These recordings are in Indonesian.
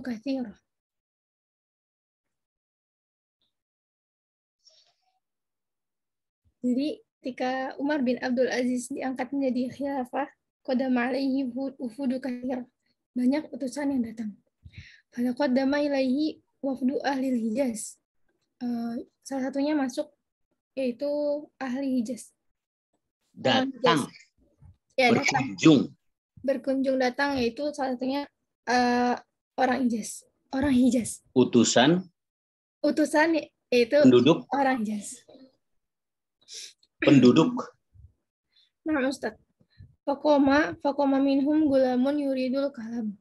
katsirah. Jadi ketika Umar bin Abdul Aziz diangkat menjadi khilafah, qadama alaihi wufudu katsirah. Banyak utusan yang datang. Pada qadama ilaihi wafdu ahli Hijaz. Salah satunya masuk yaitu ahli Hijaz. Datang. Ya, berkunjung. Berkunjung datang yaitu salah satunya orang Hijaz. Orang Hijaz. Utusan yaitu penduduk. Orang Hijaz. Penduduk. Nah, Ustaz. Fakoma minhum gulamun yuridul kalam.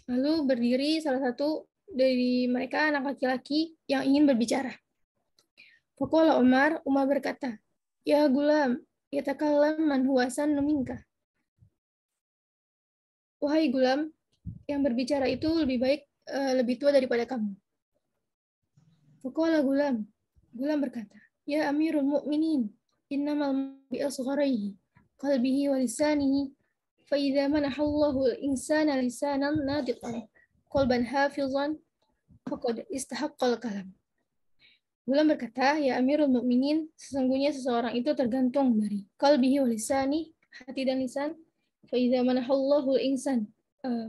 Lalu berdiri salah satu dari mereka anak laki-laki yang ingin berbicara. Faqala Umar berkata, "Ya gulam, yatakallam man huwa sannu minka." Wahai gulam, yang berbicara itu lebih tua daripada kamu. Faqala Gulam berkata, "Ya Amirul Mukminin, innamal bi asgharihi qalbihi wa lisanihi fa idza manahallahu al-insana lisanan nadiqan qalban hafizan faqad istahaqqal kalam." Gulam berkata, "Ya Amirul Mukminin, sesungguhnya seseorang itu tergantung dari qalbihi wa lisani, hati dan lisan. Fa idza manahallahu al-insan,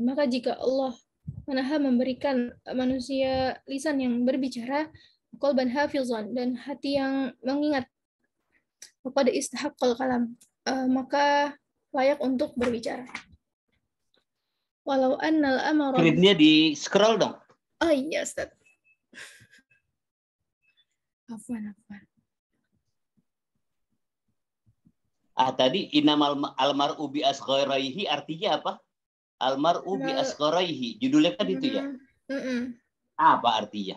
maka jika Allah memberikan manusia lisan yang berbicara, qalban hafizan, dan hati yang mengingat, faqad istahaqqal kalam, maka layak untuk berbicara. Walau annal amara. Screen-nya di scroll dong. Oh iya, Ustaz. Afwan. Tadi inamal almar'u bi asgharihi artinya apa? Almar'u bi asgharihi. Judulnya kan itu ya? Apa artinya?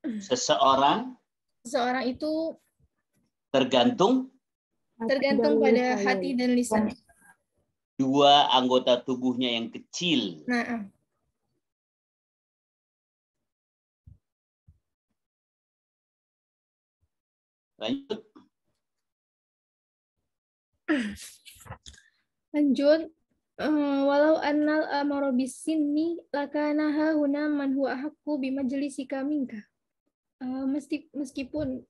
Seseorang itu tergantung pada hati dan lisan. Dua anggota tubuhnya yang kecil. Nah. Lanjut. Walau annal amara bisinni lakana hahuna man huwa ahaqqu bimajlisika minka. Meskipun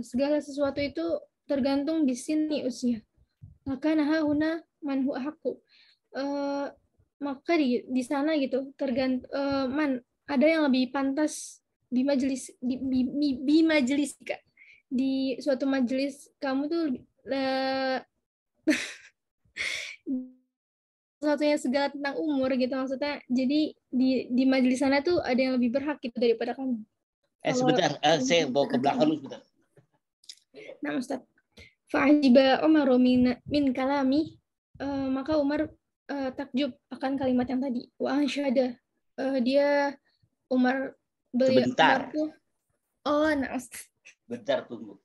segala sesuatu itu tergantung bisinni usia. Lakana hahuna man huwa ahaqqu. Maka di sana gitu ada yang lebih pantas bimajlisika. Di suatu majelis kamu tuh sesuatunya segala tentang umur gitu maksudnya. Jadi di majelis sana tuh ada yang lebih berhak gitu daripada kamu. Sebentar, saya bawa ke belakang dulu sebentar. Nah, Ustaz. Fa'ajiba Umar min kalami, maka Umar takjub akan kalimat yang tadi. Wa ansyada, beliau sebentar. tuh, nah Ustaz. Bentar, tunggu.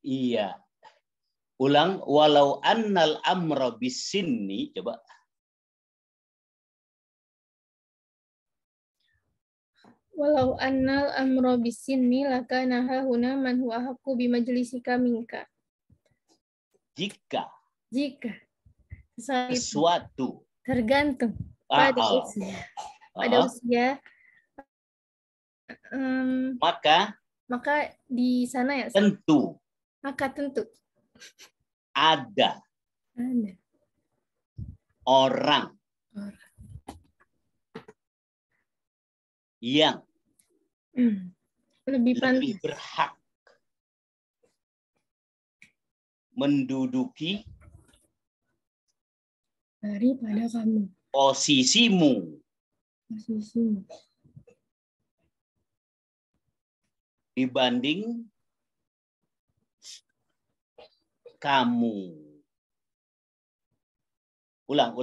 Iya. Ulang, walau annal amra bisinni, coba. Walau annal amra bisinni lakana hahuna man huwa haqqu bimajlisika minka. Jika sesuatu tergantung pada usia. Pada usia maka di sana ya. Tentu. Maka tentu. Ada. Orang. Yang lebih berhak menduduki daripada kamu. Posisimu. Dibanding kamu. Ulang.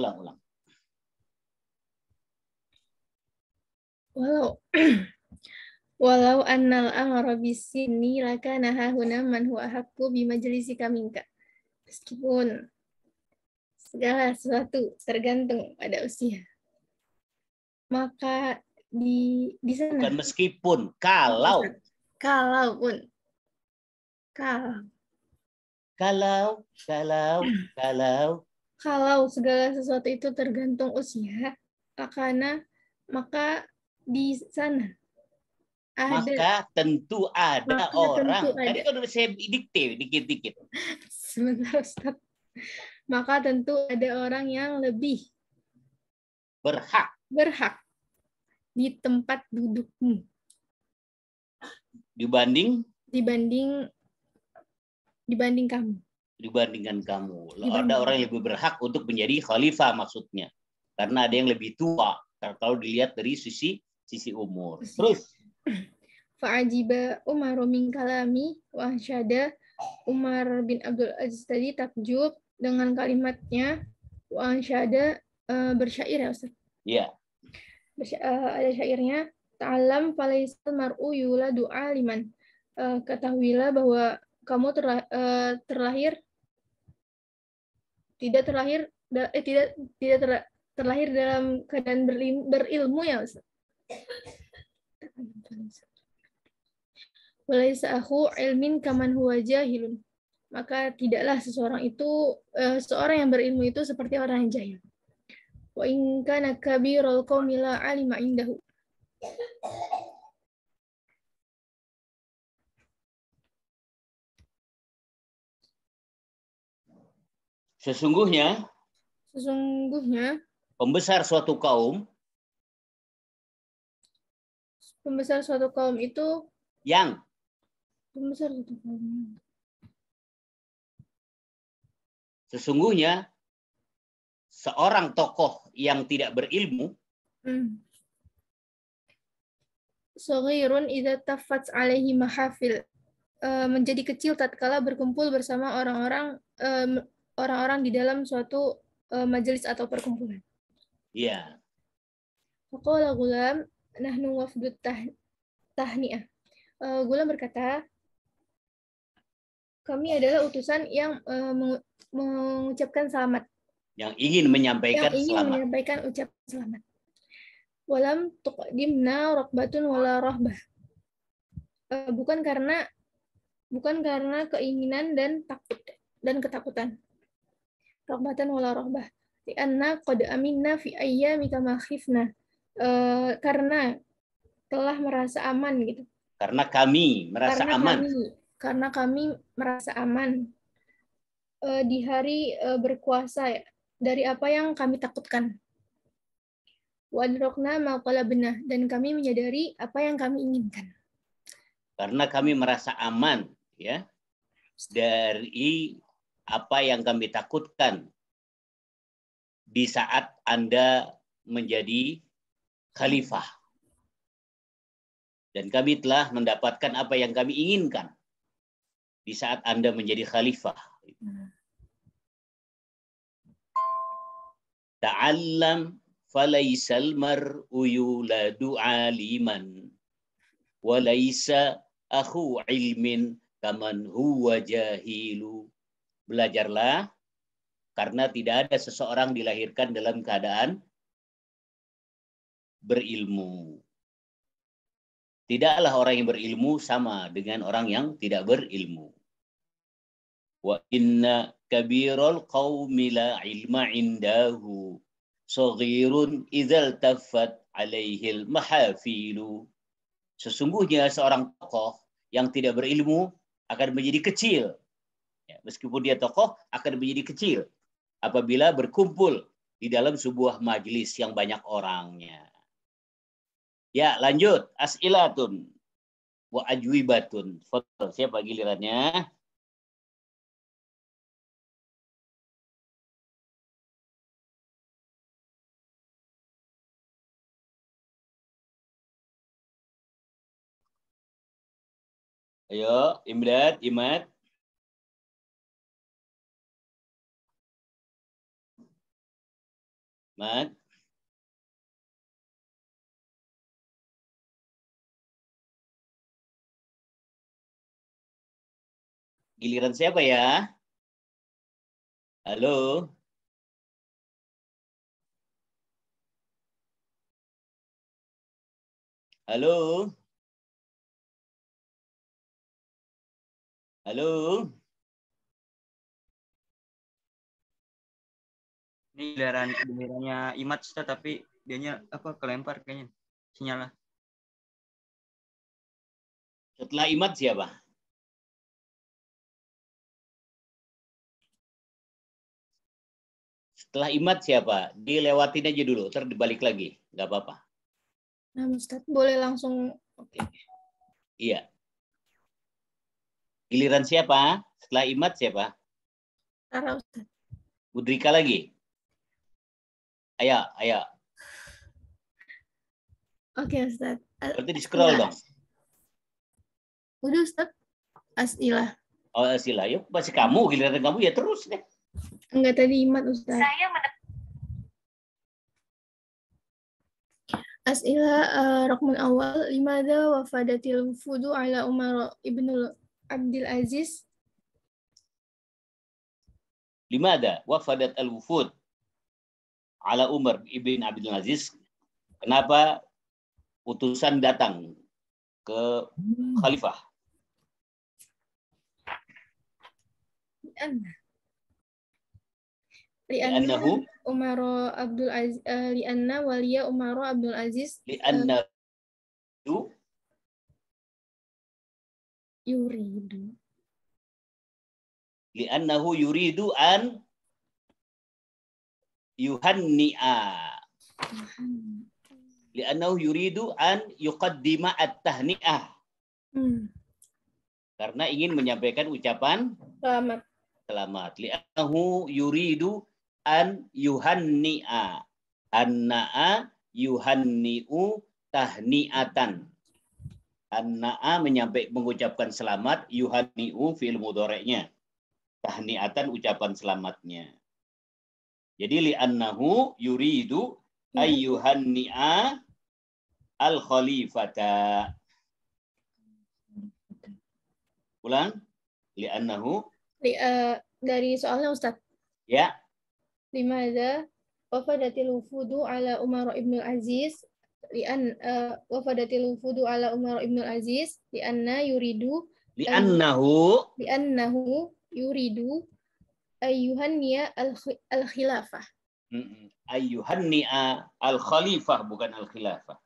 Walau annal amra bisinni lakana hahuna man huwa haqqu bimajlisika minka. Meskipun segala sesuatu tergantung pada usia. Maka di sana. Bukan meskipun, kalau segala sesuatu itu tergantung usia, maka di sana ada. Maka tentu ada orang. Tadi kan udah saya dikte dikit-dikit. Sebentar, Ustaz. Maka tentu ada orang yang lebih berhak di tempat dudukmu dibandingkan kamu. Dibandingkan kamu. Ada orang yang lebih berhak untuk menjadi khalifah maksudnya. Karena ada yang lebih tua. Kalau dilihat dari sisi umur. Terus. Fa'ajiba Umar min kalami wa ansyada. Umar bin Abdul Aziz tadi takjub dengan kalimatnya wa ansyada, bersyair ya Ustaz? Iya. Ada syairnya, ta'alam falaisal mar'u yuladu aliman. Ketahuilah bahwa kamu tidak terlahir dalam keadaan berilmu ya Ustaz. Walaisa akhu ilmin kaman huwa jahilun. Maka tidaklah seorang yang berilmu itu seperti orang yang jahil. Wa in kana kabirul qaumi la alima indahu. Sesungguhnya pembesar suatu kaum itu sesungguhnya seorang tokoh yang tidak berilmu shaghirun idza taffat alaihi mahafil, menjadi kecil tatkala berkumpul bersama orang-orang di dalam suatu majelis atau perkumpulan. Iya. Faqala Gulam nahnu wafdut tahni'ah. Gulam berkata, kami adalah utusan yang mengucapkan selamat. Yang ingin menyampaikan ucapan selamat. Walam tuqdimna raqbatun wala rahbah. Bukan karena keinginan dan ketakutan. Raqbatan wala rahbah. Lianna qad aminna fi ayyami kama khifna. Karena telah merasa aman gitu. Karena kami merasa aman di hari berkuasa dari apa yang kami takutkan. Wadrokna ma talabna, dan kami menyadari apa yang kami inginkan. Karena kami merasa aman ya dari apa yang kami takutkan di saat Anda menjadi khalifah. Dan kami telah mendapatkan apa yang kami inginkan di saat Anda menjadi khalifah. Ta'allam falaisal mar'u yuladu aliman walaysa akhu ilmin kaman huwa jahilu. Belajarlah karena tidak ada seseorang dilahirkan dalam keadaan berilmu. Tidaklah orang yang berilmu sama dengan orang yang tidak berilmu. Wa inna kabirul qaumi la ilma indahu saghirun idzal taffat alaihil mahafilu. Sesungguhnya seorang tokoh yang tidak berilmu akan menjadi kecil. Ya, meskipun dia tokoh akan menjadi kecil apabila berkumpul di dalam sebuah majelis yang banyak orangnya. Ya, lanjut. As'ilatun wa ajwibatun. Foto siapa gilirannya? Ayo, Imdad, Imad. Mat. Giliran siapa ya? Halo. Halo. Halo. Ini gilirannya Imat Ustaz, tapi dianya apa kelempar kayaknya sinyalnya. Setelah Imad siapa? Setelah Imad siapa? Dilewatin aja dulu, ntar dibalik lagi. Nggak apa-apa. Nah, Ustaz, boleh langsung. Oke. Iya. Giliran siapa? Setelah Imad siapa? Sarah, Ustaz. Budrika lagi. Ayo, ayo. Oke, Ustaz. Berarti di-scroll dong. Udah, Ustaz. As'ilah. Oh, sila. Yuk, masih kamu. Giliran kamu ya terus deh. Enggak, tadi Imat, Ustaz. As'ilah raqmun awal. Limadha wafadatil wufudu ala Umar ibnul Abdul Aziz? Limada wafadat al-wufud ala Umar ibn Abdul Aziz. Kenapa utusan datang ke khalifah? Li'annahu Umar Abdul Aziz li'anna waliya Umar Abdul Aziz li'annahu yuridu li'annahu yuridu an yuhanni'a li'annahu yuridu an yuqaddima at-tahni'ah. Karena ingin menyampaikan ucapan selamat. Li'annahu yuridu an yuhanni'a. Anna'a yuhanni'u tahni'atan. Anna'a mengucapkan selamat, yuhanni'u fi'il mudhari'nya. Tahni'atan ucapan selamatnya. Jadi li'annahu yuridu ayyuhanni'a al-khalifata. Ulang. Li'annahu. Dari soalnya Ustaz. Ya. Limadha wafadatil wufudu ala Umar ibn Aziz. Wafadatil wufudu ala Umar ibn Aziz. Li'anna yuridu. Li'annahu yuridu ayyuhanni'a al-khilafah. Ayyuhanni'a al-khalifah, bukan al-khilafah.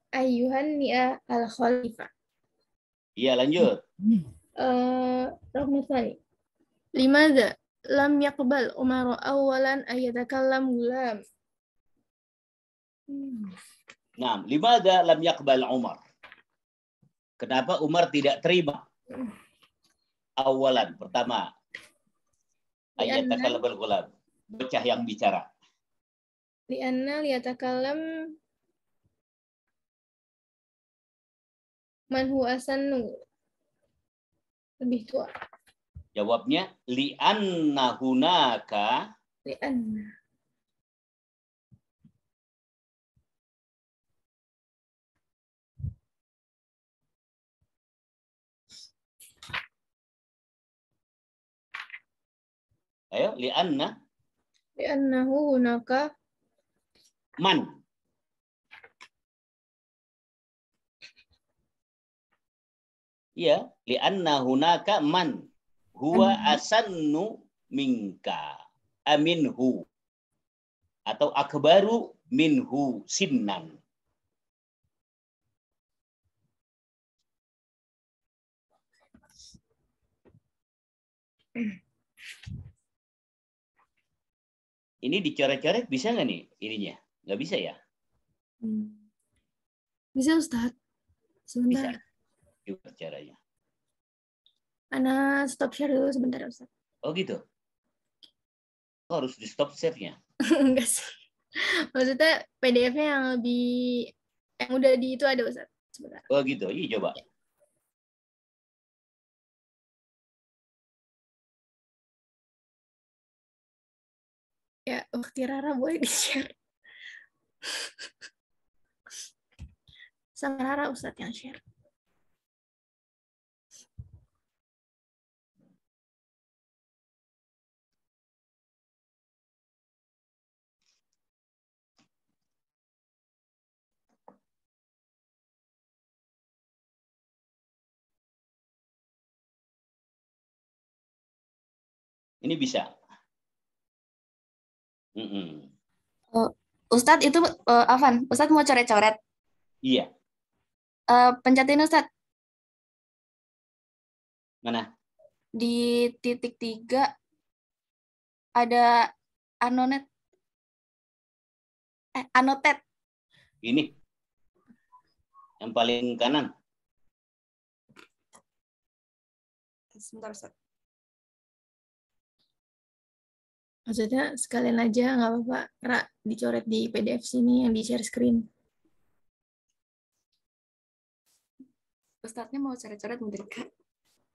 Ayyuhanni'a al-khalifah. Iya, lanjut. Rahmatullah. Limadha lam yaqbal Umar awalan ayatakallam gulam. Nah, limadha lam yaqbal Umar? Kenapa Umar tidak terima? Awalan, pertama. Ayatakallam gulam. Bocah yang bicara. Lianna liyatakallam man huwa asannu. Lebih tua. Jawabnya li'anna hunaka. Lianna. Ayo, li'anna Li'annahu hunaka man. Iya, li'anna hunaka man huwa asannu minka aminhu atau akbaru minhu sinnan. Ini dicoret-coret bisa nggak nih ininya? Nggak bisa ya? Bisa Ustaz. Sebentar. Bisa. Juga caranya. Ana stop share dulu sebentar Ustaz. Oh gitu? Oh, harus di stop share-nya. Enggak sih. Maksudnya PDF-nya yang lebih yang udah di itu ada Ustaz. Sebentar. Oh gitu. Iya coba. Ya, Ukti Rara boleh di-share. Sama Rara Ustaz yang share. Ini bisa. Ustadz itu Afan, Ustadz mau coret-coret. Iya. Pencetin Ustadz. Mana? Di titik 3 ada anonet. Anotet. Ini. Yang paling kanan. Sebentar Ustadz. Maksudnya sekalian aja nggak apa-apa. Ra, dicoret di PDF sini yang di share screen. Ustadznya mau coret-coret bentar Kak.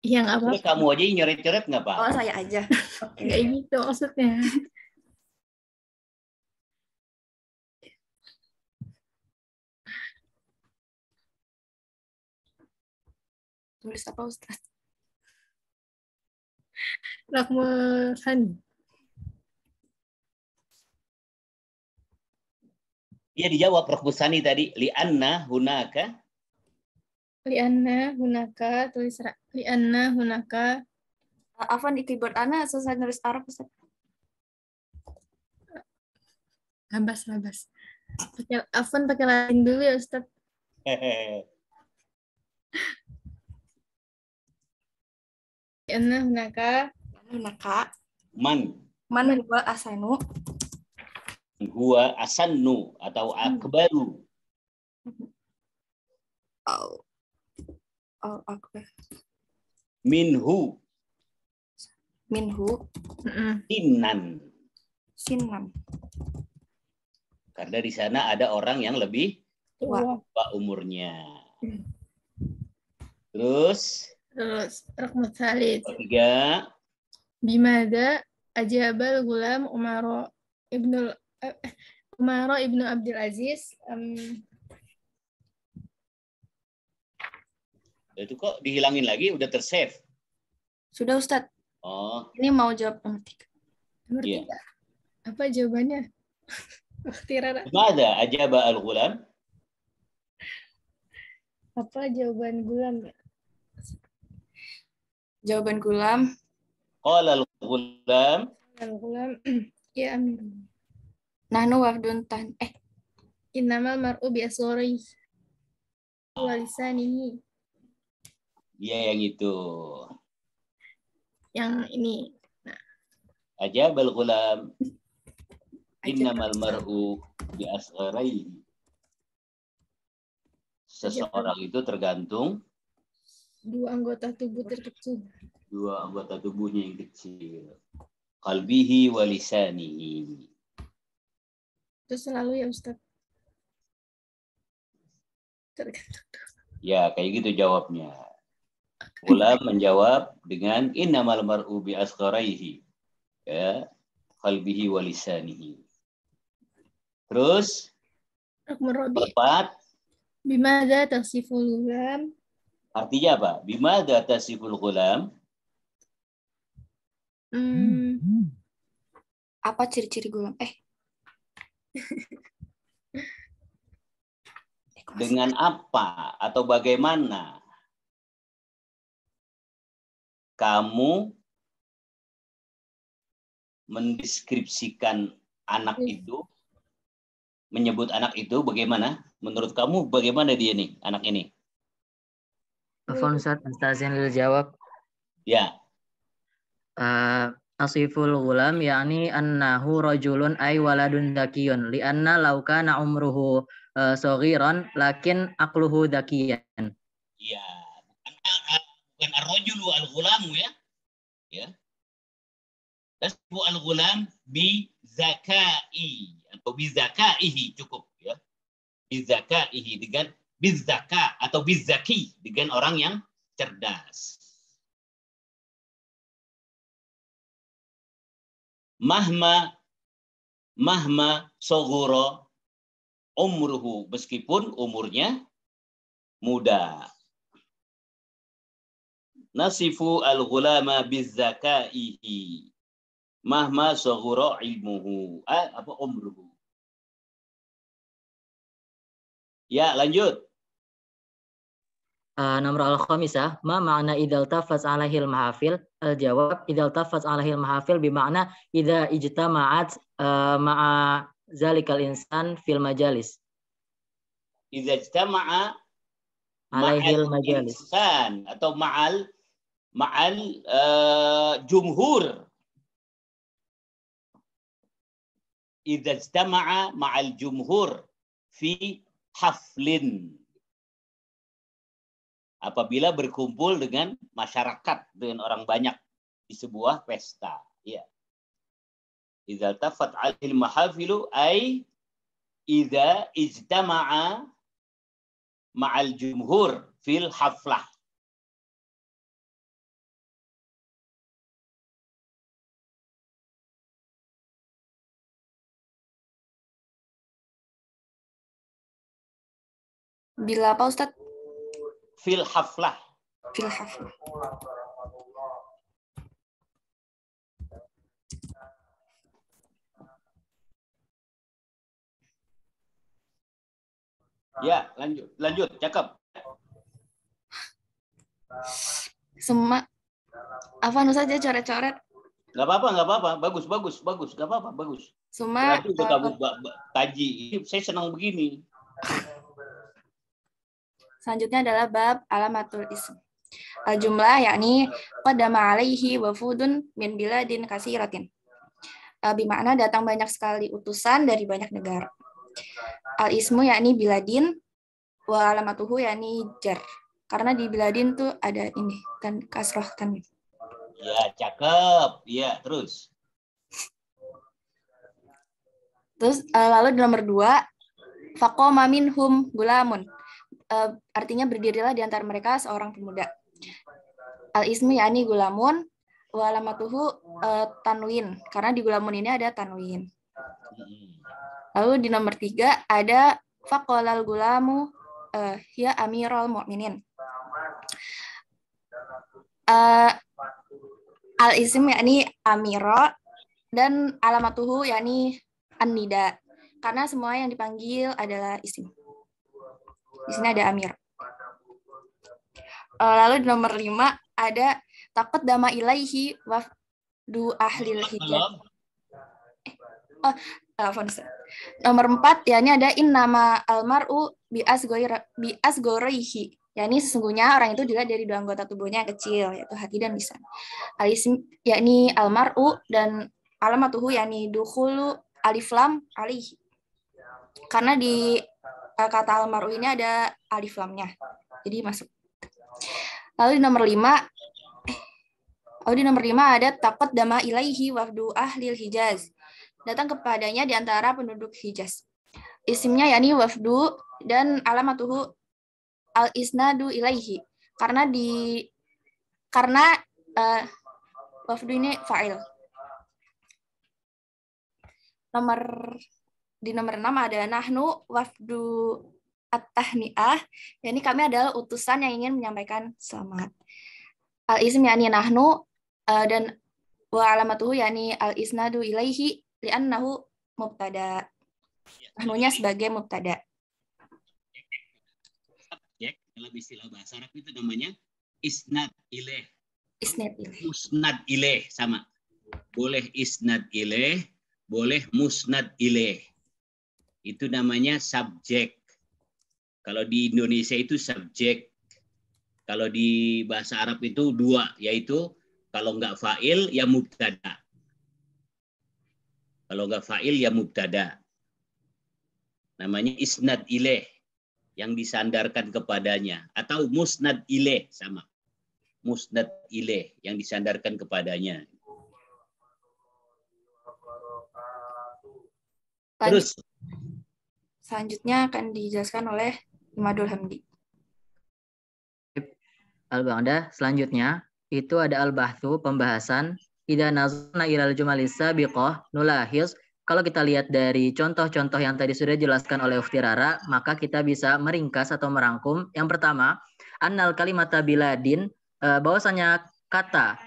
Iya nggak apa-apa. Kamu aja yang nyoret-nyoret nggak apa? Oh saya aja. Oke. Nggak gitu maksudnya. Tulis apa Ustadz? Rahman. Iya dijawab Prof. Busani tadi. Li'anna hunaka. Lianna hunaka tulis lianna hunaka. Afan di keyboard Ana susah nulis Arab Ustadz. Labas. Afan pakai lain dulu ya Ustaz. Lianna hunaka. Man huwa asanu. huwa asannu atau akbaru. Akbar. Minhu Sinan. Karena di sana ada orang yang lebih Tua. tua umurnya. Terus Raqam tsalits. ketiga. Bimada ajabal gulam Umar ibnu Abdul Aziz. Itu kok dihilangin lagi, udah tersave. Sudah Ustadz. Oh. Ini mau jawab nomor 3. Nomor 3. Apa jawabannya? Mada ajaba al-ghulam? Apa jawaban gulam? Jawaban gulam. Qala al-ghulam. Al-gulam ya Amir. Nahnu wafdun Innamal mar'u bi asgharihi wa lisanihi. Iya yang itu. Yang ini. Nah. Ajabal ghulam. Innamal mar'u bi asgharihi. Seseorang itu tergantung dua anggota tubuh terkecil. Dua anggota tubuhnya yang kecil. Qalbihi wa lisanihi. Itu selalu ya Ustaz. Tergantung. Ya, kayak gitu jawabnya. Ghulam menjawab dengan innamal mar'u bi asgharihi. Ya, qalbihi wa lisanihi. Terus keempat, bimada tasiful ghulam. Artinya apa? Bimada tasiful ghulam? Apa ciri-ciri gulam? Dengan apa atau bagaimana kamu mendeskripsikan anak itu, menyebut anak itu bagaimana? Menurut kamu bagaimana dia nih, anak ini? Afwan Ustaz, Ustazin lil jawab. Ya, Asiful gulam yakni annahu rajulun ay waladun zakiyun lianna law kana umruhu saghiran lakin aqluhu zakiyan. ya. Bukan ar-rajulu al-ghulamu ya. Ya. Tasbu al-ghulam bi zakai atau bi zakaihi cukup ya. Bi zakaihi dengan bizaka atau bizaki dengan orang yang cerdas. Mahma soghura umruhu, meskipun umurnya muda. Nasifu al-ghulama bizzakaihi mahma soghura ilmuhu. Apa umruhu? Ya, lanjut. Nomor al-khamisah, ma ma'na idza iltafat alaihi al-mahafil? Al-jawab, idza iltafat alaihi al-mahafil bima'na idza ijtama'at ma'a zalikal insan fil majalis. Idza ijtama'a Alaihi al-majalis. insan atau ma'al jumhur. Idza ijtama'a ma'al jumhur fi haflin. Apabila berkumpul dengan masyarakat, dengan orang banyak di sebuah pesta. Ya. Idza tafat 'alil mahafilu ay idza ijtama'a ma'al jumhur fil haflah. Bila apa Ustaz? Fil haflah. Fil haflah. Ya, lanjut, cakep. Semua apa Ustaz aja coret-coret. Gak apa-apa. Bagus. Gak apa-apa, bagus. Semua Berarti udah kamu kaji. Saya senang begini. selanjutnya adalah bab alamatul ism. Jumlah yakni qadama alaihi wafudun min biladin kasiratin. Bimakna datang banyak sekali utusan dari banyak negara. Al-ismu yakni biladin wa alamatuhu yakni jar. Karena di biladin tuh ada ini kan kasroh tanwin. Ya, cakep. Ya, terus. Terus lalu di nomor 2 faqama minhum gulamun. Artinya berdirilah di antara mereka seorang pemuda. Al-ismu yakni gulamun wa alamatuhu tanwin. Karena di gulamun ini ada tanwin. Lalu di nomor 3 ada faqalal gulamu ya amirul mu'minin. Al-ism yakni amiro dan alamatuhu yakni an-nida. Karena semua yang dipanggil adalah isim. Di sini ada amir. Lalu di nomor 5 ada taqaddama ilaihi wafdu ahlil hijaz. Nomor 4 yakni ada innama almar'u bi asgharihi. yakni sesungguhnya orang itu juga dari dua anggota tubuhnya yang kecil, yaitu hati dan lisan. Al-ism yakni almar'u dan alamatuhu yakni dukhulu alif lam alaihi. Karena di kata almar'u ini ada alif lamnya. Jadi masuk. Lalu di nomor 5 ada taqaddama ilaihi wafdu ahlil Hijaz. Datang kepadanya di antara penduduk Hijaz. Isimnya yakni wafdu dan alamatuhu al-isnadu ilaihi. Karena wafdu ini fa'il. Di nomor 6 ada nahnu wafdu at-tahni'ah. Yani kami adalah utusan yang ingin menyampaikan selamat. Al-ism yakni nahnu dan wa alamatuhu yakni al-isnadu ilaihi li'annahu mubtada. Nahnunya sebagai mubtada. Subjek dalam istilah bahasa Arab itu namanya isnad ilaih. Isnad ilaih. Musnad ilaih sama. Boleh isnad ilaih, boleh musnad ilaih. Itu namanya subjek. Kalau di Indonesia itu subjek. Kalau di bahasa Arab itu dua, yaitu kalau nggak fa'il ya mubtada. Kalau nggak fa'il ya mubtada. Namanya isnad ilaih, yang disandarkan kepadanya. Atau musnad ilaih sama. Musnad ilaih, yang disandarkan kepadanya. Terus Selanjutnya akan dijelaskan oleh Imadul Hamdi. Al-Ba'da, selanjutnya itu ada al-bahthu, pembahasan. Idza nazarna ilal jumalis sabiqah nulahiz. Kalau kita lihat dari contoh-contoh yang tadi sudah dijelaskan oleh Ukhti Rara, maka kita bisa meringkas atau merangkum. Yang pertama, annal kalimata biladin, bahwasanya kata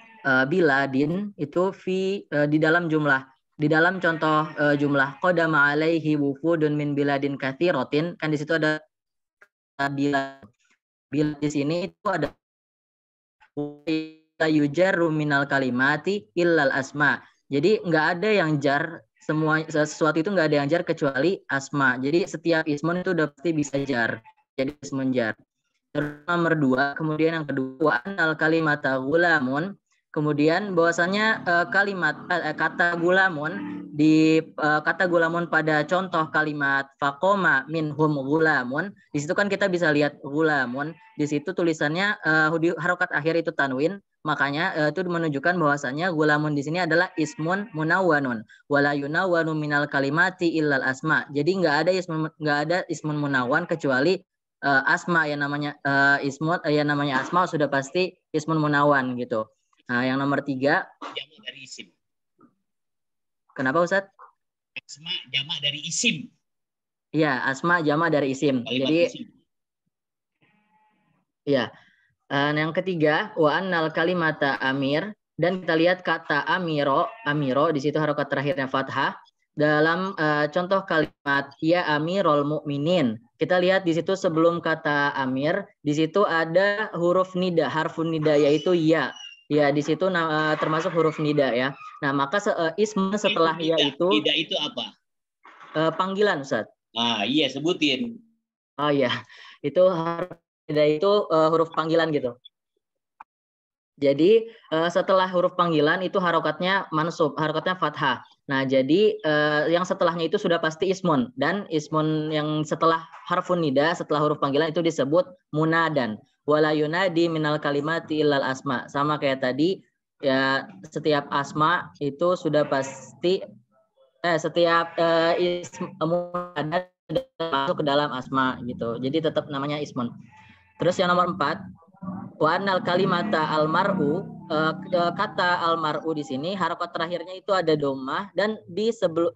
biladin itu di dalam jumlah, di dalam contoh jumlah qadama alaihi wufudun min biladin katsiratin, kan di situ ada bilad. Bilad di sini itu ada yujarru minal kalimati illal asma. Jadi nggak ada yang jar, semua sesuatu itu nggak ada yang jar kecuali asma. Jadi setiap ismun itu udah pasti bisa jar. Jadi ismun jar. Terus nomor 2, kemudian yang kedua anal kalimata gulamun. Kemudian bahwasanya kata gulamun di kata gulamun pada contoh kalimat faqoma minhum gulamun, di situ kan kita bisa lihat gulamun, di situ tulisannya harokat akhir itu tanwin, makanya itu menunjukkan bahwasanya gulamun di sini adalah ismun munawwanun wala yunawwanu minal kalimati illal asma. Jadi nggak ada ismun munawwan kecuali asma, yang namanya yang namanya asma sudah pasti ismun munawwan gitu. Nah, yang nomor 3, jamak dari isim. Kenapa Ustaz? Asma jamak dari isim. Iya, asma jamak dari isim. Kalimat jadi isim. Iya. Yang ketiga, wa annal kalimata amir, dan kita lihat kata amiro di situ harokat terakhirnya fathah. Dalam contoh kalimat ya amirul mukminin, kita lihat di situ sebelum kata amir, di situ ada huruf nida, harfun nida, yaitu ya. Ya, di situ termasuk huruf nida ya. Nah, maka ism setelah ya itu nida itu apa? Panggilan, Ustaz. Ah, iya, sebutin. Oh iya, itu nida itu huruf panggilan gitu. Jadi setelah huruf panggilan itu harokatnya mansub, harokatnya fathah. Nah, jadi yang setelahnya itu sudah pasti ismun, dan ismun yang setelah harfun nida, setelah huruf panggilan itu disebut munadan. Wala yunadi minal kalimati illal asma. Sama kayak tadi ya, setiap asma itu sudah pasti setiap ism munadan masuk ke dalam asma gitu. Jadi tetap namanya ismun. Terus yang nomor 4, wa annal kalimata almar'u, kata almar'u di sini harokat terakhirnya itu ada dhammah, dan di sebelum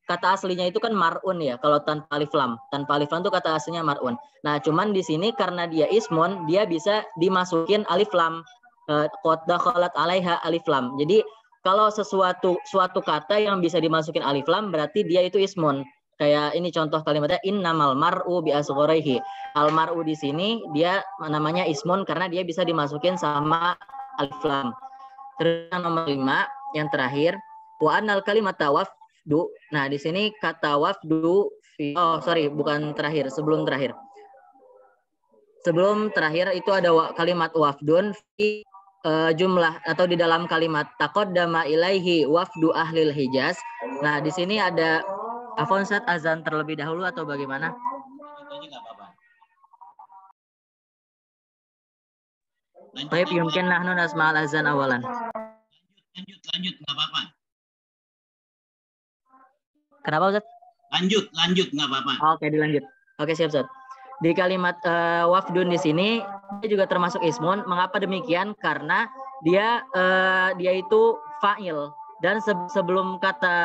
kata aslinya itu kan mar'un ya, kalau tanpa alif lam. Tanpa alif lam itu kata aslinya mar'un. Nah, cuman di sini karena dia ismun, dia bisa dimasukin alif lam. Qad dakhalat 'alaiha alif lam. Jadi kalau suatu kata yang bisa dimasukin alif lam berarti dia itu ismun. Kayak ini contoh kalimatnya innamal mar'u bi asgharihi. Al mar'u di sini dia namanya ismun karena dia bisa dimasukin sama alif lam. Terus nomor 5 yang terakhir, wa annal kalimata wafdu. Nah, di sini kata wafdu bukan terakhir, sebelum terakhir. Sebelum terakhir itu ada kalimat wafdun fi jumlah atau di dalam kalimat taqaddama ilaihi wafdu ahlil Hijaz. Nah, di sini ada Afonsat azan terlebih dahulu atau bagaimana? Baik, mungkin nahnu nasma'al azan awalan. Lanjut, nggak apa-apa. Kenapa Ustaz? Lanjut, nggak apa-apa. Oke, dilanjut. Oke, siap Ustaz. Di kalimat wafdun di sini dia juga termasuk ismun. Mengapa demikian? Karena dia itu fa'il, dan sebelum kata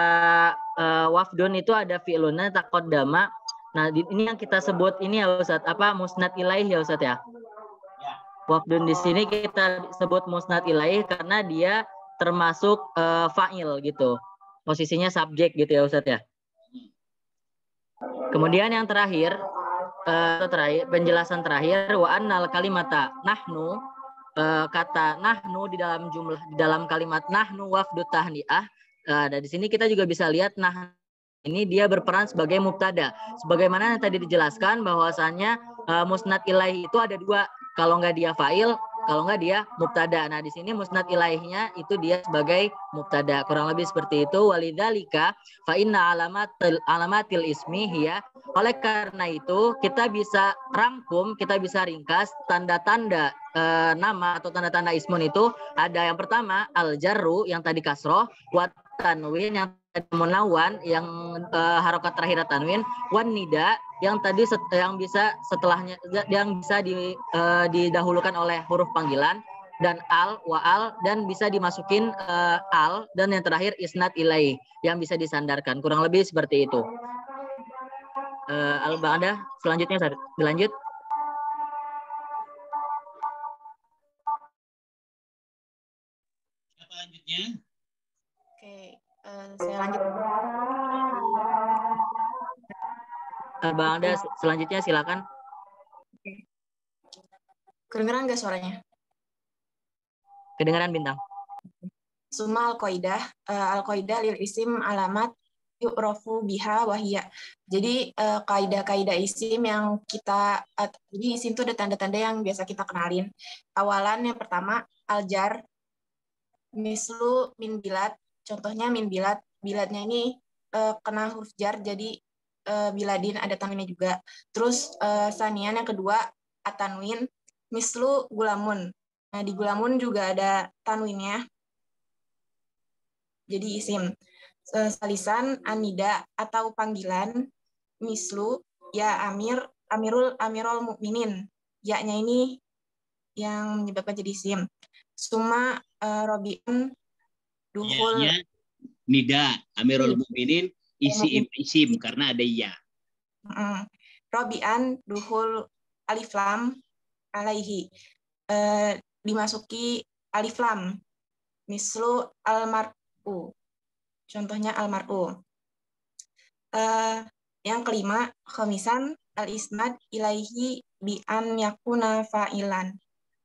wafdun itu ada fi'lunnya taqaddama. Nah, ini yang kita sebut ini ya Ustaz, musnad ilaih ya Ustaz ya. Wafdun di sini kita sebut musnad ilaih karena dia termasuk fa'il gitu. posisinya subjek gitu ya Ustadz ya. Kemudian yang terakhir, penjelasan terakhir, wa annal kalimata nahnu, kata nahnu di dalam kalimat nahnu wafdu tahniah. Dan di sini kita juga bisa lihat ini dia berperan sebagai mubtada. Sebagaimana yang tadi dijelaskan bahwasannya musnad ilaih itu ada dua, kalau nggak dia fa'il, kalau nggak dia mubtada. Nah di sini musnad ilaihnya itu dia sebagai mubtada. Kurang lebih seperti itu. Walidzalika fa inna alamatil ismi hiya. Oleh karena itu kita bisa rangkum, kita bisa ringkas tanda-tanda nama atau tanda-tanda ismun itu ada yang pertama al-jarru yang tadi kasroh, wa tanwin yang munawan yang harokat terakhir tanwin, wan nida yang tadi yang bisa setelahnya yang bisa didahulukan oleh huruf panggilan, dan wa al dan bisa dimasukin al, dan yang terakhir isnad ilai yang bisa disandarkan. Kurang lebih seperti itu. Al-Ba'da selanjutnya dilanjut. Siapa lanjutnya? Oke, saya lanjut. Al-Ba'da selanjutnya silakan. Kedengeran nggak suaranya? Kedengaran Bintang. Summa al-qaidah lil isim alamat yu'rafu biha wahiyya. Jadi kaidah-kaidah isim yang kita jadi isim itu ada tanda-tanda yang biasa kita kenalin. Awalan yang pertama aljar, mislu min bilad. Contohnya min bilad. Biladnya ini kena huruf jar, jadi biladin ada tanwinnya juga. Terus sanian yang kedua atanwin, mislu gulamun. Nah di gulamun juga ada tanwinnya, jadi isim. Salisan anida atau panggilan, mislu ya amirul mukminin. Ya-nya ini yang menyebabkan jadi isim. Summa robiun duhul Ya, nida amirul mukminin isim karena ada ya. Robian duhul alif lam alaihi, dimasuki alif lam, mislu almar'u. Contohnya almar'u. Yang kelima, khamisan al-isnad ilaihi bi an yakuna fa'ilan.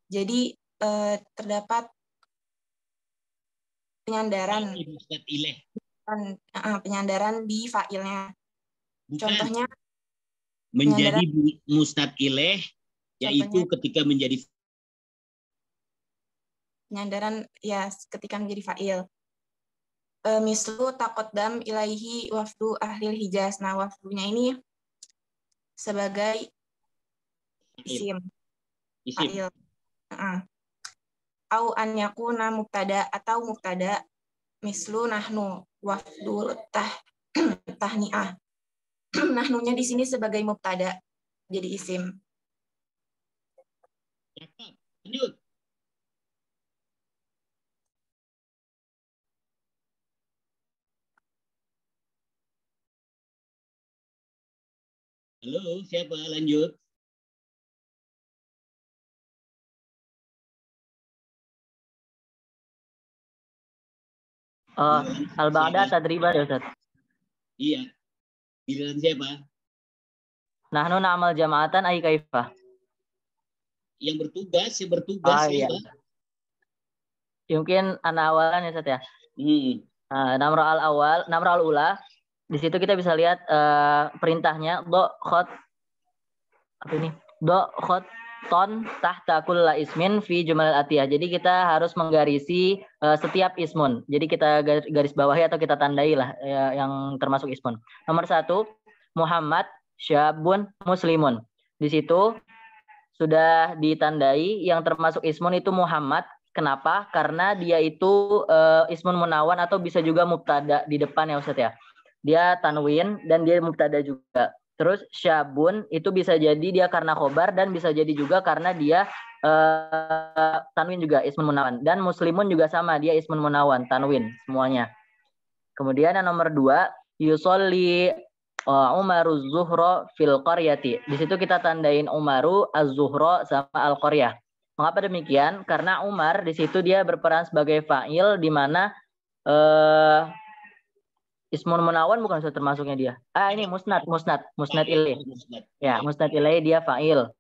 Jadi terdapat penyandaran penyandaran di fa'ilnya. Bukan. Contohnya menjadi mustad ilaih, yaitu ketika menjadi penyandaran ya ketika menjadi fa'il. Mislu taqaddam ilaihi wafdu ahlil Hijaz. Nah, wafdunya ini sebagai isim. Fa'il. Au an yakuna mubtada atau mubtada, mislu nahnu wafdu tahniah. Nahnunya di sini sebagai mubtada, jadi isim. Lanjut. Halo, siapa? Lanjut. Al-Ba'da tadriban ya Ustaz. Iya. Giliran siapa? Nahnu na'mal jama'atan ay kaifah. Yang bertugas Iya. siapa? Mungkin anak awalan ya Ustaz ya. Namra al-ula. Di situ kita bisa lihat perintahnya do khot ton tahta kulla ismin fi jumal atiyah. Jadi kita harus menggarisi setiap ismun. Jadi kita garis bawahi atau kita tandai lah yang termasuk ismun. Nomor 1, Muhammad syabun muslimun. Di situ sudah ditandai yang termasuk ismun itu Muhammad. Kenapa? Karena dia itu ismun munawan atau bisa juga mubtada di depan ya Ustaz ya. Dia tanwin dan dia mubtada juga. Terus syabun itu bisa jadi dia karena khobar dan bisa jadi juga karena dia tanwin juga ismun munawan. Dan muslimun juga sama, dia ismun munawan, tanwin semuanya. Kemudian yang nomor 2, yusolli Umaru zuhro fil qaryati. Di situ kita tandain Umaru az-zuhro sama al-qaryah. Mengapa demikian? Karena Umar di situ dia berperan sebagai fa'il di mana Ismun Munawan bukan sudah termasuknya dia. Ini musnad ilaih. Musnad. Ya, musnad ilaih dia fa'il.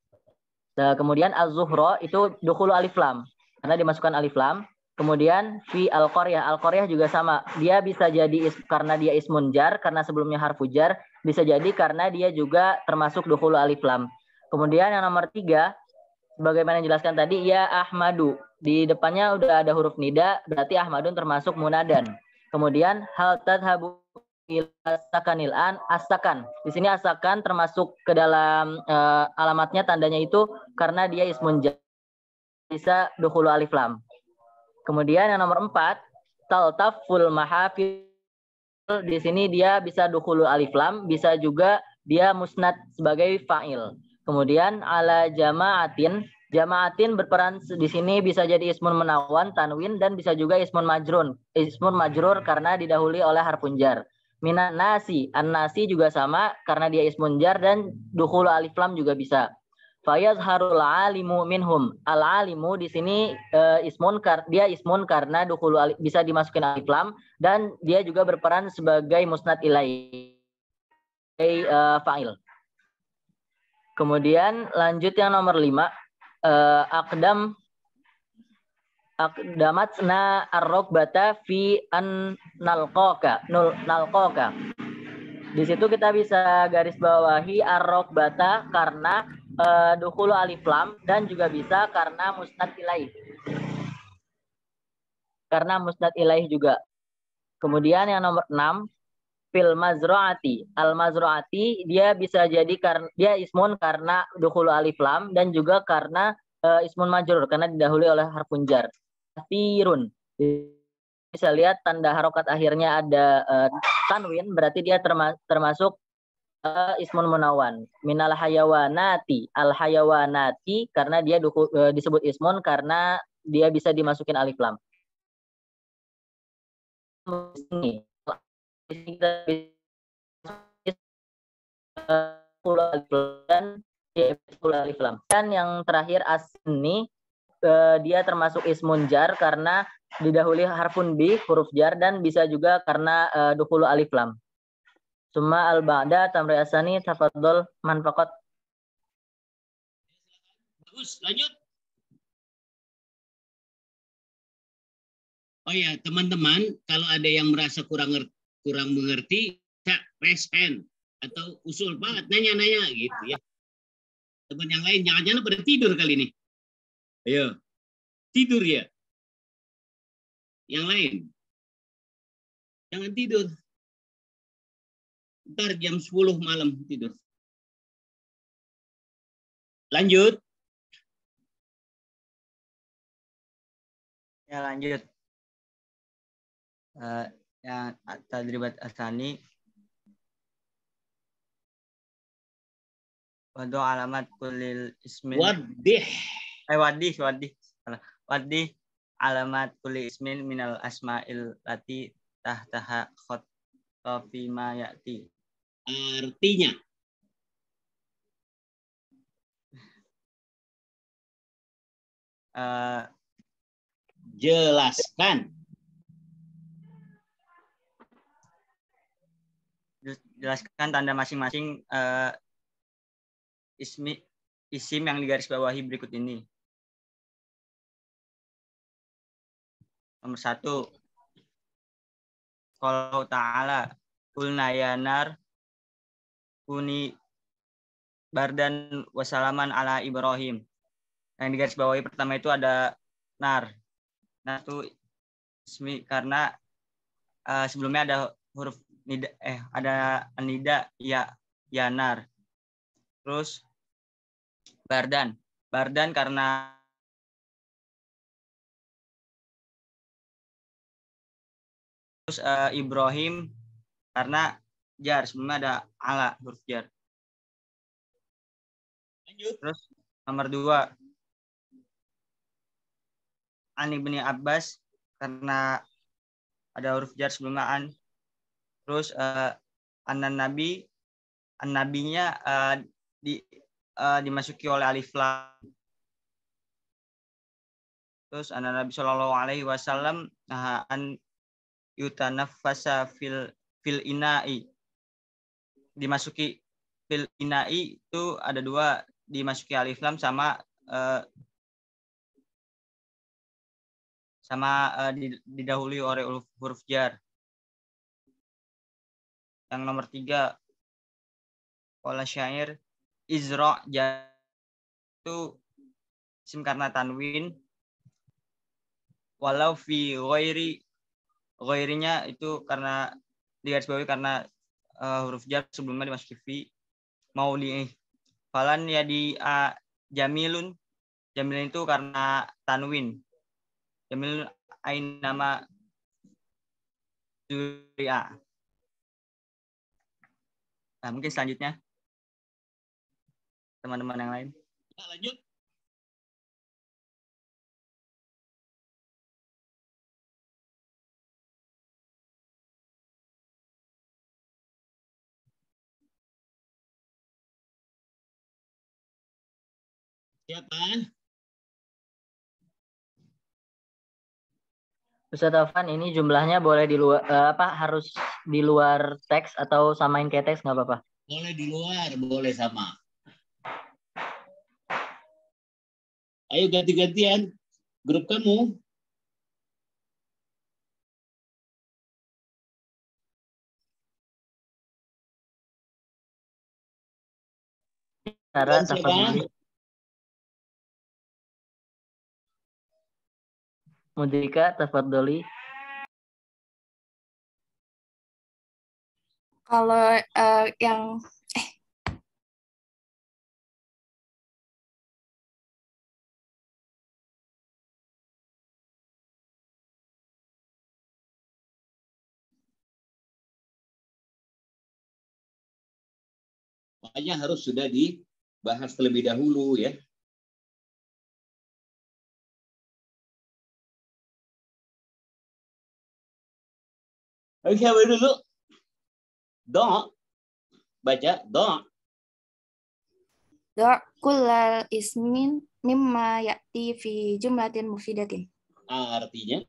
Kemudian az-zuhra itu dukhulu alif lam. Karena dimasukkan alif lam. Kemudian fi al-qaryah. Al-qaryah juga sama. Dia bisa jadi karena dia ismun jar, karena sebelumnya harfu jar. Bisa jadi karena dia juga termasuk dukhulu alif lam. Kemudian yang nomor 3, sebagaimana dijelaskan tadi, ya Ahmadu. Di depannya udah ada huruf nida, berarti Ahmadun termasuk munadan. Kemudian hal tadhabu asakanil an, asakan. Di sini asakan termasuk ke dalam alamatnya, tandanya itu karena dia ismun jar, bisa dukhulu alif lam. Kemudian yang nomor 4, taltaful mahafil. Di sini dia bisa dukhulu alif lam, bisa juga dia musnad sebagai fa'il. Kemudian ala jama'atin, jama'atin berperan di sini bisa jadi ismun menawan, tanwin, dan bisa juga ismun majrur. Ismun majrur karena didahului oleh harfun jar. Minan nasi, an-nasi juga sama karena dia ismun jar dan dukhulu alif lam juga bisa. Fayazharul alimu minhum. Al-alimu di sini dia ismun karena dukhulu bisa dimasukin alif lam, dan dia juga berperan sebagai musnad ilaih, fa'il. Kemudian lanjut yang nomor 5, aqdamatna ar-rukbata fi an nalqaka. Di situ kita bisa garis bawahi ar-rukbata karena dukhulu alif lam, dan juga bisa karena musnad ilaih. Karena musnad ilaih juga. Kemudian yang nomor 6, fil mazro'ati. Al mazro'ati dia bisa jadi karena dia ismun karena dukhulu alif lam, dan juga karena ismun majrur karena didahului oleh harfun jar. Kathirun. Bisa lihat tanda harokat akhirnya ada tanwin, berarti dia termasuk ismun munawan. Minal hayawanati. Al hayawanati karena dia disebut ismun karena dia bisa dimasukin alif lam. Ini dan yang terakhir asni, dia termasuk ismun jar karena didahului harfun bi, huruf jar, dan bisa juga karena dukhulu alif lam. Summa al-ba'da tamri asani tafadhol man faqat. Bagus, lanjut. Oh ya, teman-teman, kalau ada yang merasa kurang mengerti, bisa raise hand atau usul banget nanya-nanya gitu ya. Teman yang lain jangan-jangan pada tidur kali ini. Ayo, tidur ya. Yang lain, jangan tidur. Ntar jam 10 malam tidur. Lanjut. Ya, lanjut. Yang tadribat asani wadu alamat kulil ismin Wadih alamat kulil ismin minal asma'il lati tahtaha khotofi ma ya'ti. Artinya jelaskan. Jelaskan tanda masing-masing isim yang digarisbawahi berikut ini. Nomor 1, kalau ta'ala qulna ya nar kuni bardan wasalaman ala Ibrahim. Yang digarisbawahi pertama itu ada nar. Nah itu ismi karena sebelumnya ada huruf nida, ada nida ya nar. Terus bardan karena terus Ibrahim karena jar, sebelumnya ada ala huruf jar. Lanjut. Terus nomor 2, an ibni Abbas karena ada huruf jar sebelumnya an. Terus an-nabinya dimasuki oleh alif lam. Terus an-nabi sallallahu alaihi wasallam an yutanaffasa fil fil ina'i. Dimasuki fil ina'i itu ada dua, dimasuki alif lam sama didahului oleh huruf jar. Yang nomor 3, wala syair izra itu isim karena tanwin. Walau fi ghairinya itu karena digarisbawahi karena huruf jar sebelumnya dimasuki fi. Mau di falan ya di jamilun. Jamilun itu karena tanwin. Jamilun ain nama Zuria. Nah, mungkin selanjutnya teman-teman yang lain. Lanjut. Siapa? Ustaz Afan, ini jumlahnya boleh di luar harus di luar teks atau samain kayak teks nggak apa-apa? Boleh di luar, boleh sama. Ayo ganti-gantian grup kamu. Sarah, tafadholi. Mudrika, tafadholi. Kalau yang Makanya harus sudah dibahas terlebih dahulu ya. Oke, siapa dulu? Do. Baca do. kullal ismin mimma ya'ti fi jumlatin mufidatin. Artinya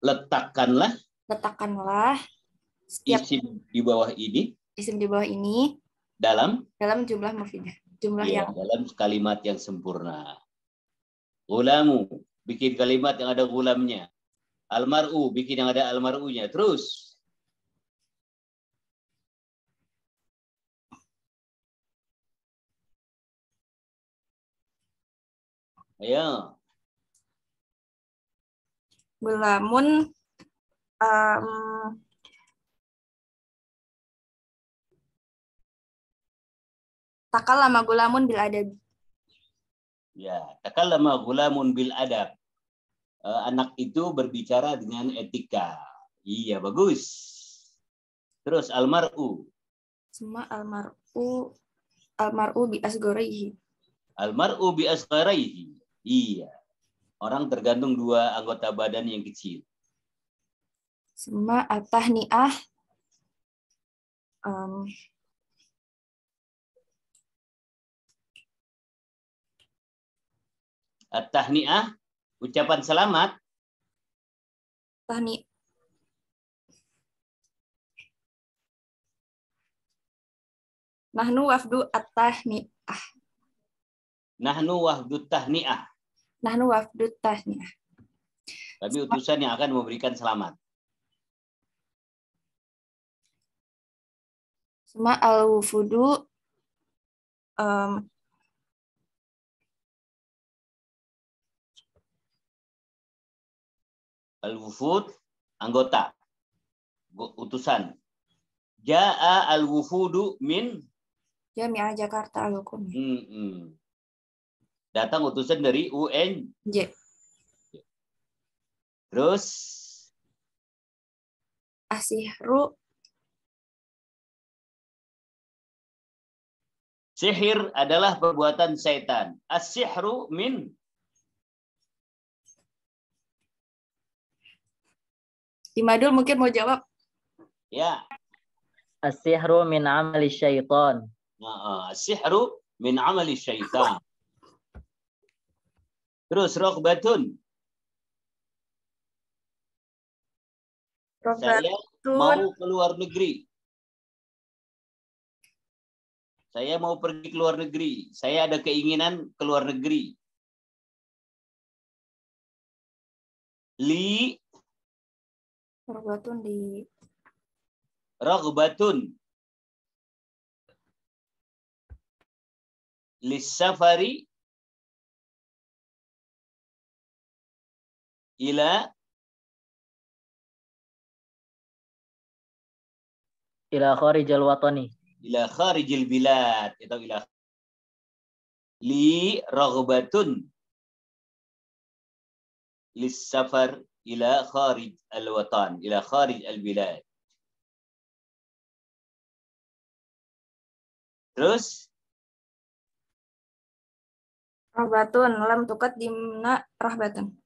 letakkanlah setiap isim di bawah ini dalam jumlah mufidah. Dalam kalimat yang sempurna. Gulamu, bikin kalimat yang ada gulamnya. Almar'u, bikin yang ada almar'unya. Terus. Ayo. Gulamun takallama gulamun bil adab. Ya, takallama gulamun bil adab. Anak itu berbicara dengan etika. Iya, bagus. Terus almar'u. Semua almar'u bi asgharihi. Almar'u bi asgharihi. Iya. Orang tergantung dua anggota badan yang kecil. Semua at-tahni'ah At-tahni'ah, ucapan selamat. tahni Nahnu wafdu at-tahni'ah. Nahnu wafdu tahni'ah. Nahnu wafdu tahni'ah. Kami utusan yang akan memberikan selamat. Semua al-wufudu Al-wufud, anggota. Utusan. Ja'a al-wufudu min Jami'ah Jakarta Al-Hukum. Datang utusan dari UNJ. Terus Asihru sihir adalah perbuatan setan. As-sihru min Imadul mungkin mau jawab. Ya. As-sihru min amali syaitan. As-sihru min amali syaitan. Terus rokbatun. Saya mau keluar negeri. Saya mau pergi ke luar negeri. Saya ada keinginan keluar negeri. Li Ragbatun di raghbatun lis-safari ila kharijal watani. ila kharijil bilad atau ila li raghbatun lis-safar ila kharij al-watan, ila kharij al-bilad. Terus Ragbatun lam tuqaddimna rahbatan.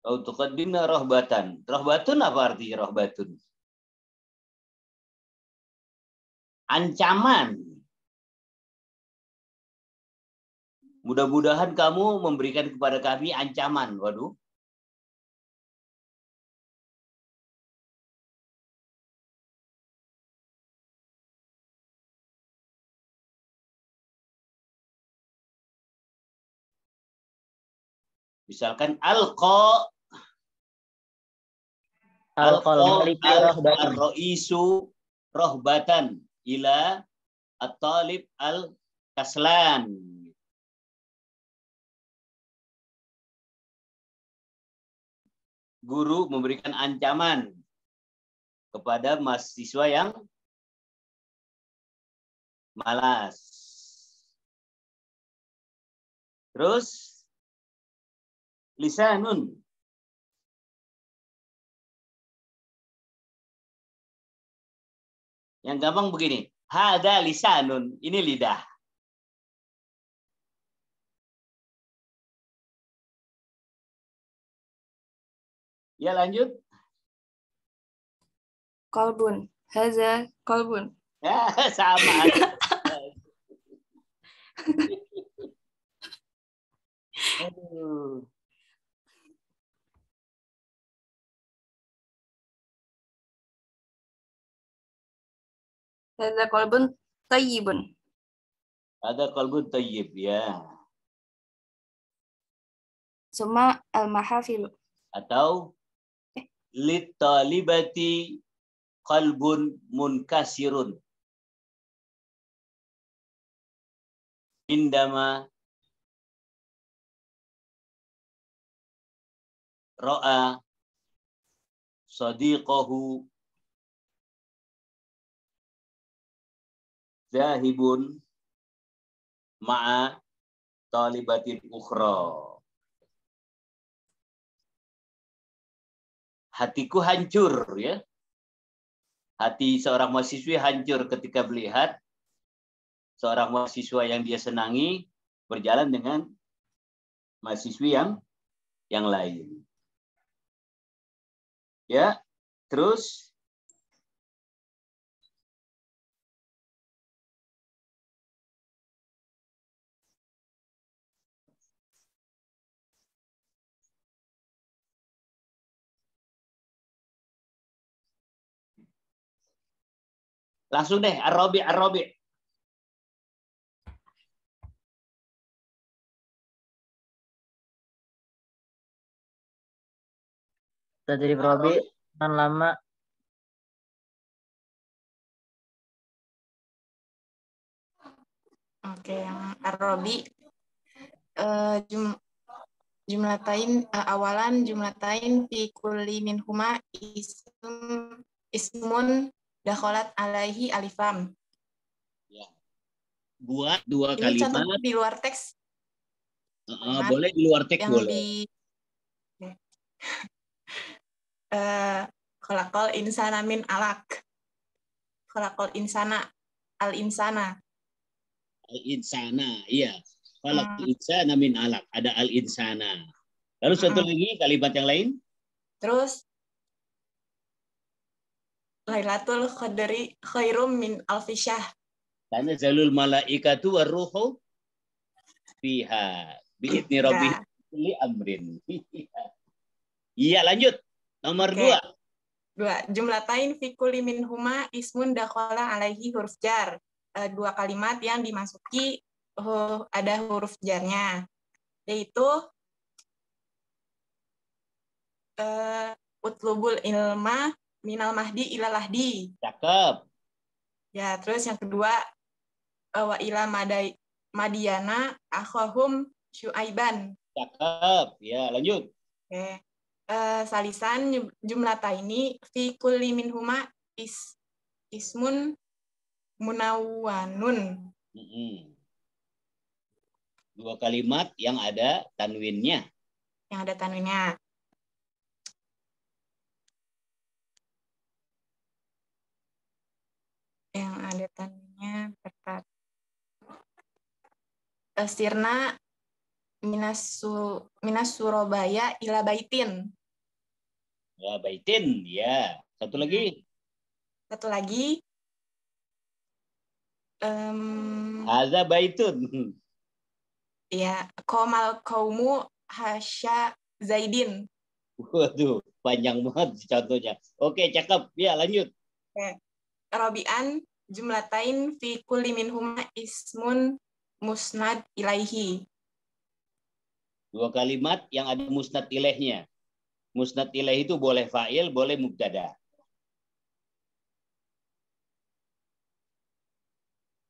tuqaddimna rahbatan. Rahbatun apa artinya rahbatun? Ancaman. Mudah-mudahan kamu memberikan kepada kami ancaman. Waduh. Misalkan al-ra'isu rahbatan ila at-talib al-kaslan. Guru memberikan ancaman kepada mahasiswa yang malas. Terus lisanun. Yang gampang begini. Hada lisanun. Ini lidah. Ya lanjut. Qalbun. Haza qalbun. Ya, sama. Aduh. Haza qalbun tayyibun. Ada qalbun tayyib ya. Summa al-mahafil. Atau litalibati qalbun munkasirun. Indama ra'a sadiqahu zahibun ma'a talibatin ukhra. Hatiku hancur ya. Hati seorang mahasiswi hancur ketika melihat seorang mahasiswa yang dia senangi berjalan dengan mahasiswi yang lain. Ya, terus langsung deh Ar-Rabi. Tadrib Rabi tan lama. Oke, yang Ar-Rabi jumlatain awalan jumlatain fi kulli minhuma ismun dakhalat alaihi alifam. Ya. Buat dua Ini kalimat. contoh di luar teks. Boleh di luar teks yang boleh. Khalaqal insana min alaq. Khalaqal insana al-insana. Al-insana, iya. Khalaqal insana min alaq. Ada al-insana. Lalu satu lagi kalimat yang lain. Terus Lailatul Qadri khairum min alfi syahr. Tanazzalul malaikatu warruhu fiha bi'idzni rabbihim kulli amrin. Iya, lanjut. Nomor Oke. 2. 2. Jumlatain fi kulli minhuma ismun dakhala alaihi huruf jar. 2 kalimat yang dimasuki ada huruf jarnya. Yaitu utlubul ilma minal mahdi ila lahdi. Cakep. Ya, terus yang kedua wa ila Madiana akhahum Syuaiban. Cakep. Ya, lanjut. Oke. Salisan jumlataini fi kulli minhuma ismun munawwanun. 2 kalimat yang ada tanwinnya. Yang ada tanwinnya. Yang ada tanwinnya berkat. Sirna minas Surabaya ila baitin. Ya, baitin. Ya. Satu lagi. Satu lagi. Hadza baitun. Ya, komal kaumu hasya Zaidin. Waduh, panjang banget contohnya. Oke, cakep. Ya, lanjut. Rabi'an jumlatain fi kulli minhuma ismun musnad ilaihi. 2 kalimat yang ada musnad ilaihnya. Musnad ilaih itu boleh fa'il, boleh mubtada.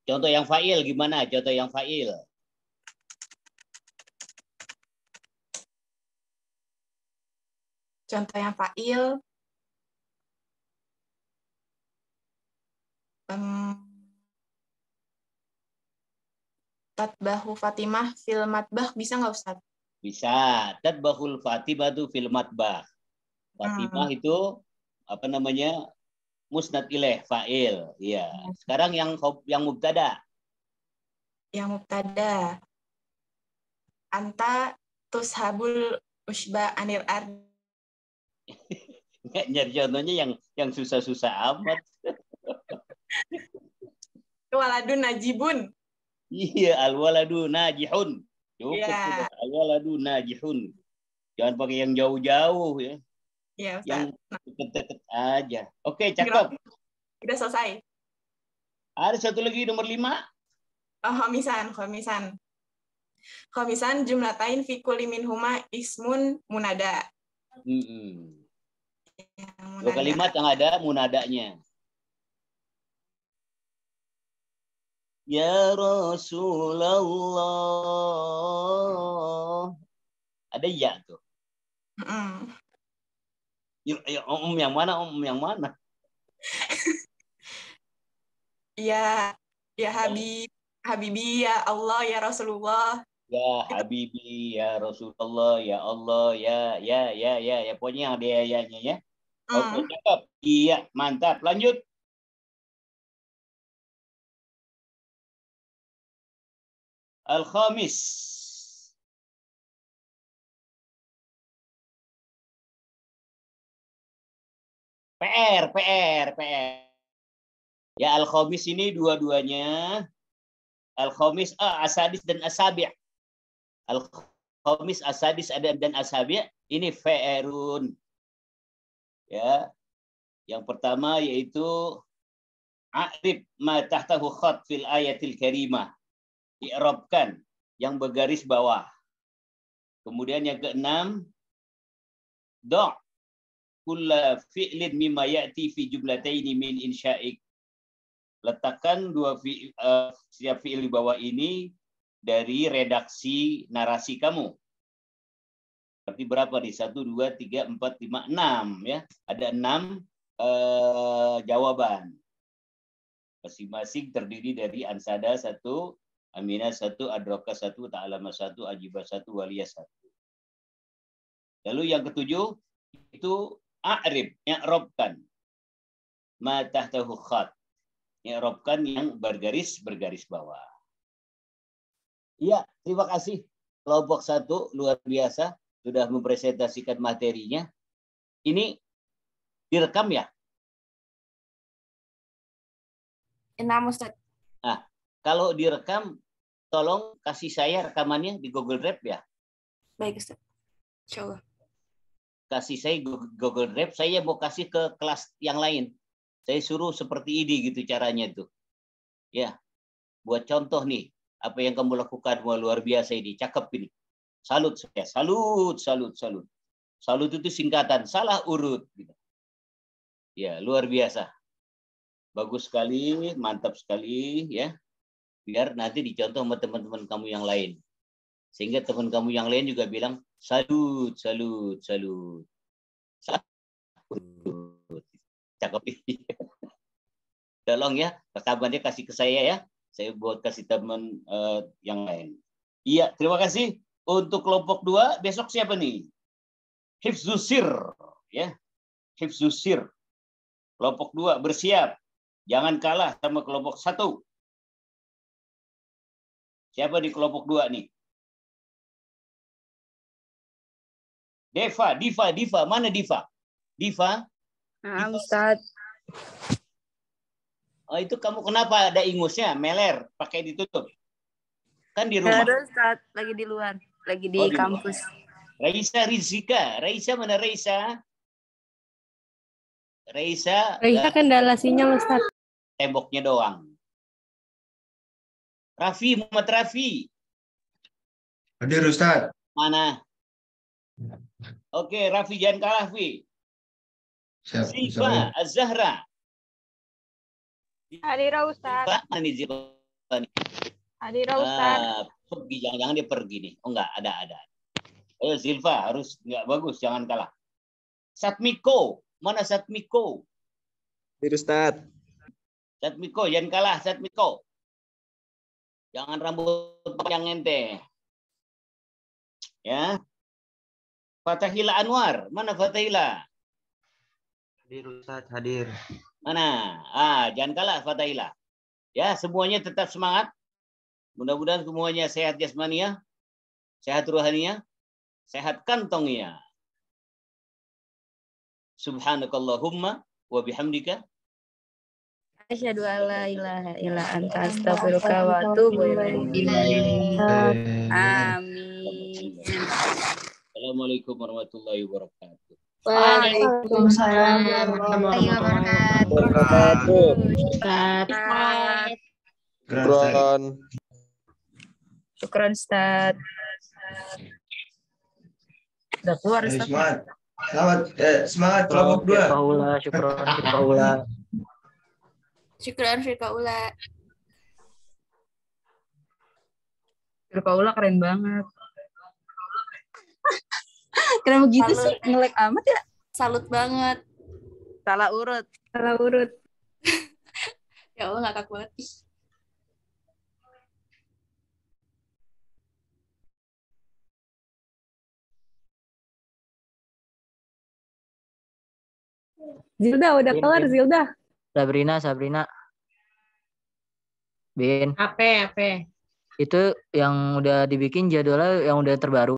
Contoh yang fa'il gimana? Contoh yang fa'il. Contoh yang fa'il. Tatbahu Fatimah fil matbah bisa nggak Ustaz? Bisa. Tatbahul Fatimatu fil matbah. Fatimah itu apa namanya? Musnad ilaih, fa'il. Iya. Sekarang yang mubtada. Yang mubtada. Anta tushabul usba anil ard. Nggak nyari contohnya yang susah-susah amat. Waladun najibun. Iya, al-waladu najihun. Cukup Ya. sudah. Al-waladu najihun. Jangan pakai yang jauh-jauh ya. Ya, Ustaz. Yang deket-deket aja. Oke, cakep. Udah selesai. Ada satu lagi nomor 5. Khomisan. Khomisan jumlatain fi kulli minhuma ismun munada. 2 kalimat yang ada munadanya. Ya Rasulullah. Ada ya tuh. Yang mana? Yang mana? Ya Habibi, ya Allah, ya Rasulullah. Ya Habibi, ya Rasulullah, ya Allah, ya. Pokoknya yang ada ya-nya ya. Oke, cakep. Iya, mantap. Lanjut. Al-Khamis. PR. Ya, Al-Khamis ini dua-duanya. Al-Khamis Asadis dan Asabi'. Al-Khamis Asadis dan Asabi' ini fa'irun. Ya. Yang pertama yaitu a'rib ma tahtahu khat fil ayatil karimah. I'rabkan yang bergaris bawah. Kemudian yang keenam da' kulla fi'lin mimma ya'ti fi jumlataini min insya'ik. Letakkan setiap fi'il di bawah ini dari redaksi narasi kamu. Berarti berapa nih? 1, 2, 3, 4, 5, 6 ya. Ada 6 jawaban. Masing-masing terdiri dari ansada 1, aminah 1, adroka 1, ta'alama 1, ajibah 1, waliyah 1. Lalu yang ketujuh itu a'rib, i'rabkan. Ma tahtahu khat. I'rabkan yang bergaris bawah. Iya, terima kasih. Kelompok 1 luar biasa sudah mempresentasikan materinya. Ini direkam ya? Enam, Ustaz. Nah, kalau direkam, tolong kasih saya rekamannya di Google Drive ya. Baik, Ustaz. Insyaallah. kasih saya Google Drive, saya mau kasih ke kelas yang lain. Saya suruh seperti ini gitu caranya tuh. Ya, buat contoh nih, apa yang kamu lakukan luar biasa ini, cakep ini. Salut saya, salut. Salut itu singkatan, salah urut. Gitu. Ya, luar biasa. Bagus sekali, mantap sekali ya. Biar nanti dicontoh sama teman-teman kamu yang lain. Sehingga teman kamu yang lain juga bilang, salut. Cakep ini. Tolong ya, rekamannya kasih ke saya ya. Saya buat kasih teman yang lain. Iya, terima kasih. Untuk kelompok 2, besok siapa nih? Hifzusir. Ya. Hifzusir. Kelompok 2, bersiap. Jangan kalah sama kelompok 1. Siapa di kelompok 2 nih? Diva. Mana Diva? Diva? Nah, Ustaz. Oh, itu kamu kenapa ada ingusnya? Meler, pakai ditutup. Kan di rumah. Ada Ustaz, lagi di luar, lagi di kampus. Raisa Rizika. Raisa mana Raisa? Raisa kendala sinyal, Ustaz. Temboknya doang. Raffi, Muhammad Raffi. Hadir Ustaz. Mana? Oke, Raffi jangan kalah, Raffi. Ziva, Az-Zahra. Hadir Ustaz. Mana nih Ziva? Hadir Ustaz. Pergi, jangan dia pergi nih. Oh enggak, ada. Ayo Zilfa, harus enggak bagus, jangan kalah. Satmiko, mana Satmiko? Hadir Ustaz. Satmiko, jangan kalah, Satmiko. Jangan rambut panjang ente. Ya. Fatahila Anwar, mana Fatahila? Hadir Ustaz, hadir. Mana? Jangan kalah Fatahila. Ya, semuanya tetap semangat. Mudah-mudahan semuanya sehat jasmania, sehat ruhania, sehat kantongnya. Subhanakallahumma wa bihamdika. Asyhadu an la ilaha illa anta astaghfiruka wa atubu ilaik. Amin. Assalamualaikum warahmatullahi wabarakatuh. Waalaikumsalam warahmatullahi wabarakatuh. Syukron Ustaz. Udah keluar Ustaz. Semangat kelompok 2. Syukran Firqaula. Firqaula keren banget. Kenapa gitu sih? Nge-lag amat ya? Salut banget. Salah urut. Ya Allah, ngakak banget. Zilda, udah kelar Zilda. Sabrina. Bin. Apa? Itu yang udah dibikin jadwalnya yang udah terbaru.